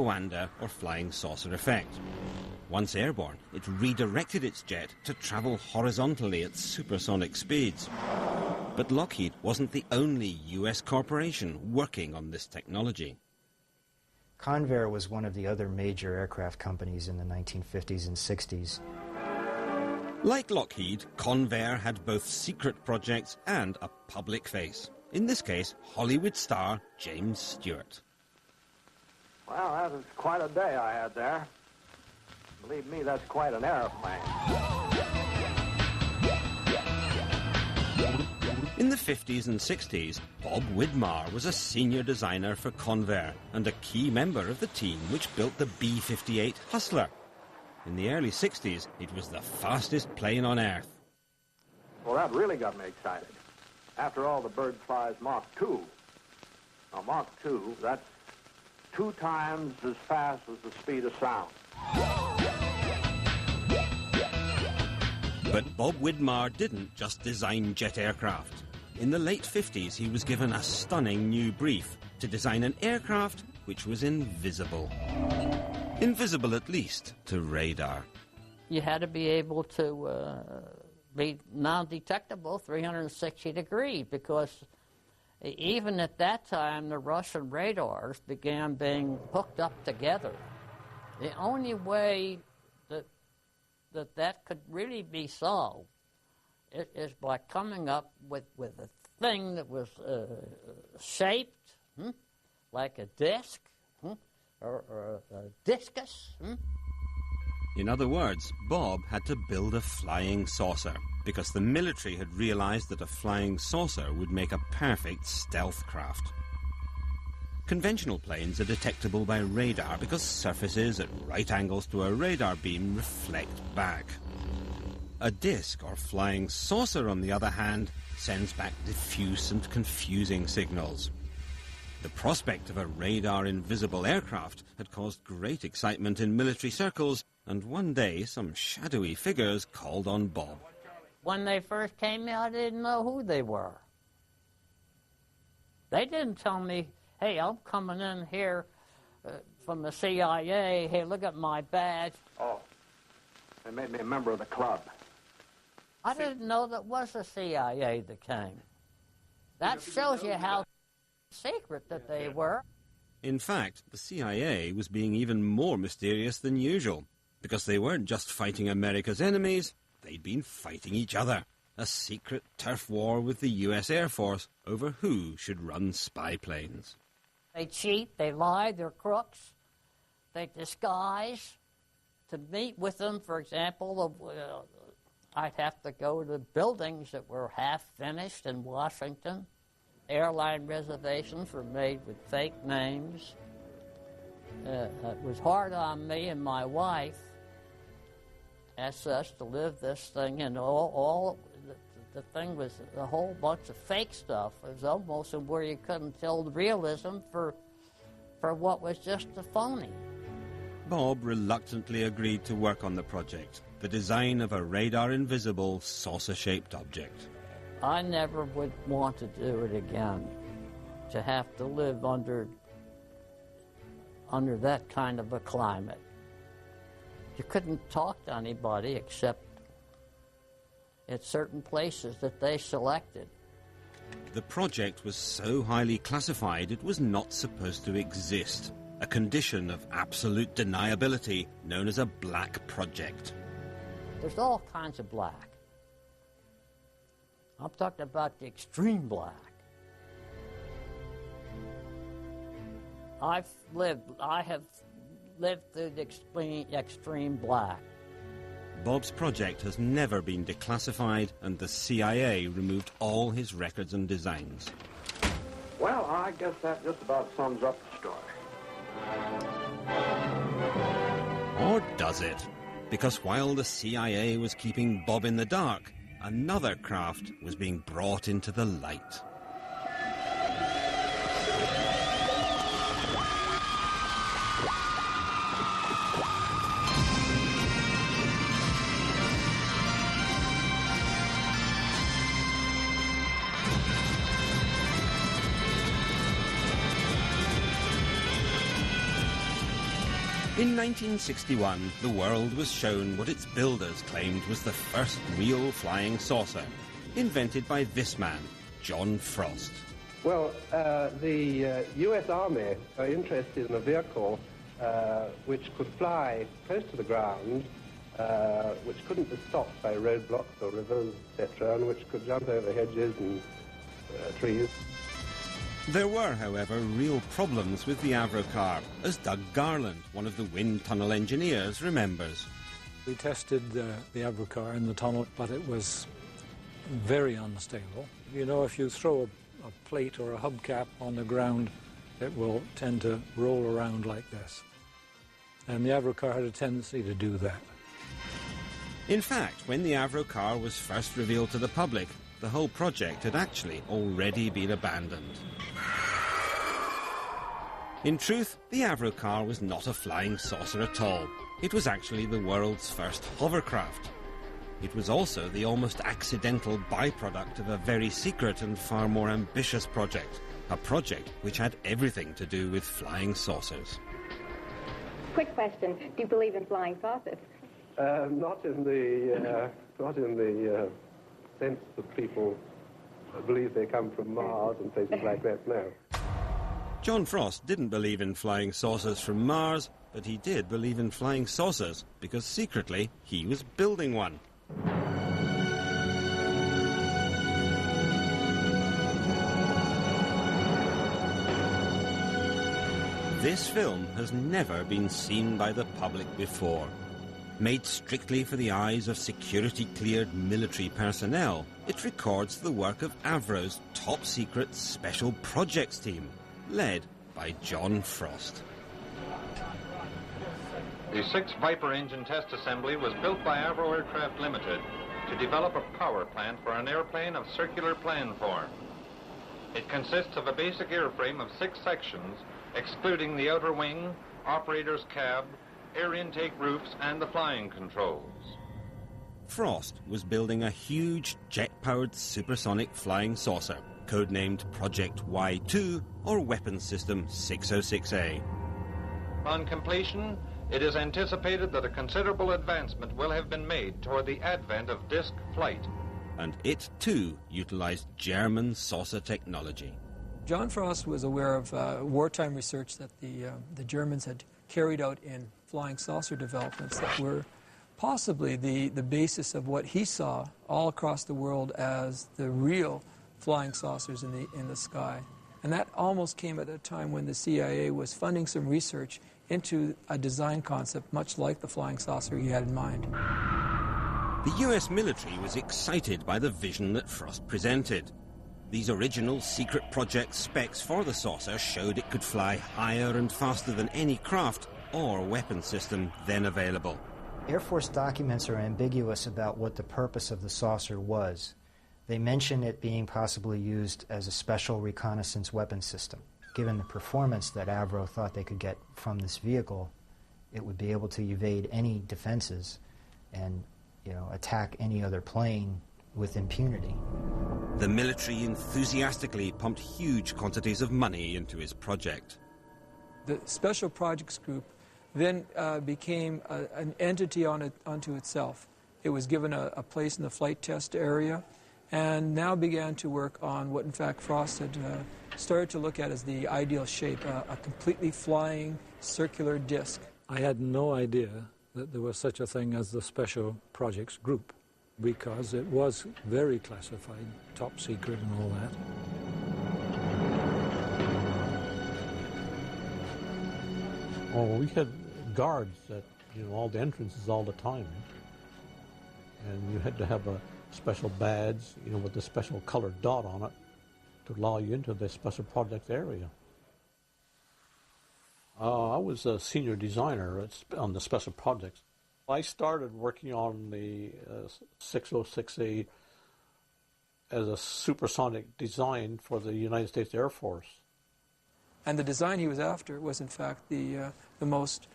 Rwanda or flying saucer effect. Once airborne, it redirected its jet to travel horizontally at supersonic speeds. But Lockheed wasn't the only US corporation working on this technology. Convair was one of the other major aircraft companies in the 1950s and 60s. Like Lockheed, Convair had both secret projects and a public face. In this case, Hollywood star James Stewart. Well, that was quite a day I had there. Believe me, that's quite an airplane. In the 50s and 60s, Bob Widmar was a senior designer for Convair and a key member of the team which built the B-58 Hustler. In the early 60s, it was the fastest plane on Earth. Well, that really got me excited. After all, the bird flies Mach 2. Now, Mach 2, that's 2 times as fast as the speed of sound. But Bob Widmar didn't just design jet aircraft. In the late 50s, he was given a stunning new brief to design an aircraft which was invisible. Invisible, at least, to radar. You had to be able to be non-detectable 360 degrees, because even at that time, the Russian radars began being hooked up together. The only way that could really be solved is by coming up with a thing that was shaped like a disc or a discus. In other words, Bob had to build a flying saucer because the military had realized that a flying saucer would make a perfect stealth craft. Conventional planes are detectable by radar because surfaces at right angles to a radar beam reflect back. A disc or flying saucer, on the other hand, sends back diffuse and confusing signals. The prospect of a radar-invisible aircraft had caused great excitement in military circles, and one day some shadowy figures called on Bob. When they first came here, I didn't know who they were. They didn't tell me, hey, I'm coming in here from the CIA. Hey, look at my badge. Oh, they made me a member of the club. I didn't know that was the CIA that came. That shows you how secret that they were. In fact, the CIA was being even more mysterious than usual, because they weren't just fighting America's enemies, they'd been fighting each other. A secret turf war with the US Air Force over who should run spy planes. They cheat, they lie, they're crooks, they disguise. To meet with them, for example, I'd have to go to buildings that were half finished in Washington. Airline reservations were made with fake names. It was hard on me and my wife, as such, to live this thing, and all the thing was a whole bunch of fake stuff. It was almost where you couldn't tell the realism for what was just a phony. Bob reluctantly agreed to work on the project, the design of a radar-invisible, saucer-shaped object. I never would want to do it again, to have to live under that kind of a climate. You couldn't talk to anybody except at certain places that they selected. The project was so highly classified it was not supposed to exist, a condition of absolute deniability known as a black project. There's all kinds of black. I'm talking about the extreme black. I have lived through the extreme black. Bob's project has never been declassified, and the CIA removed all his records and designs. Well, I guess that just about sums up the story. Or does it? Because while the CIA was keeping Bob in the dark, another craft was being brought into the light. In 1961, the world was shown what its builders claimed was the first real flying saucer, invented by this man, John Frost. Well, the U.S. Army are interested in a vehicle which could fly close to the ground, which couldn't be stopped by roadblocks or rivers, etc., and which could jump over hedges and trees. There were, however, real problems with the Avro car, as Doug Garland, one of the wind tunnel engineers, remembers. We tested the Avro car in the tunnel, but it was very unstable. You know, if you throw a plate or a hubcap on the ground, it will tend to roll around like this. And the Avro car had a tendency to do that. In fact, when the Avro car was first revealed to the public, the whole project had actually already been abandoned. In truth, the Avro car was not a flying saucer at all. It was actually the world's first hovercraft. It was also the almost accidental byproduct of a very secret and far more ambitious project, a project which had everything to do with flying saucers. Quick question, do you believe in flying saucers? Not in the sense that people believe they come from Mars and places like that, no. John Frost didn't believe in flying saucers from Mars, but he did believe in flying saucers because secretly he was building one. This film has never been seen by the public before. Made strictly for the eyes of security-cleared military personnel, it records the work of Avro's top-secret Special Projects team, led by John Frost. The 6 Viper engine test assembly was built by Avro Aircraft Limited to develop a power plant for an airplane of circular plan form. It consists of a basic airframe of 6 sections, excluding the outer wing, operator's cab, air intake roofs, and the flying controls. Frost was building a huge jet-powered supersonic flying saucer, codenamed Project Y2 or Weapons System 606A. On completion, it is anticipated that a considerable advancement will have been made toward the advent of disc flight. And it, too, utilized German saucer technology. John Frost was aware of wartime research that the Germans had carried out in flying saucer developments that were possibly the basis of what he saw all across the world as the real flying saucers in the sky. And that almost came at a time when the CIA was funding some research into a design concept much like the flying saucer he had in mind. The US military was excited by the vision that Frost presented. These original secret project specs for the saucer showed it could fly higher and faster than any craft or weapon system then available. Air Force documents are ambiguous about what the purpose of the saucer was. They mention it being possibly used as a special reconnaissance weapon system. Given the performance that Avro thought they could get from this vehicle, it would be able to evade any defenses and, attack any other plane with impunity. The military enthusiastically pumped huge quantities of money into his project. The Special Projects Group then became an entity unto itself. It was given a place in the flight test area and now began to work on what, in fact, Frost had started to look at as the ideal shape, a completely flying circular disc. I had no idea that there was such a thing as the Special Projects Group, because it was very classified, top secret and all that. Oh, we had guards at all the entrances all the time, and you had to have a special badge, with a special colored dot on it to allow you into the special project area. I was a senior designer on the special projects. I started working on the 606A as a supersonic design for the United States Air Force. And the design he was after was, in fact, the most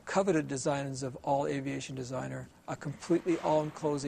coveted designs of all aviation designer, a completely all-enclosing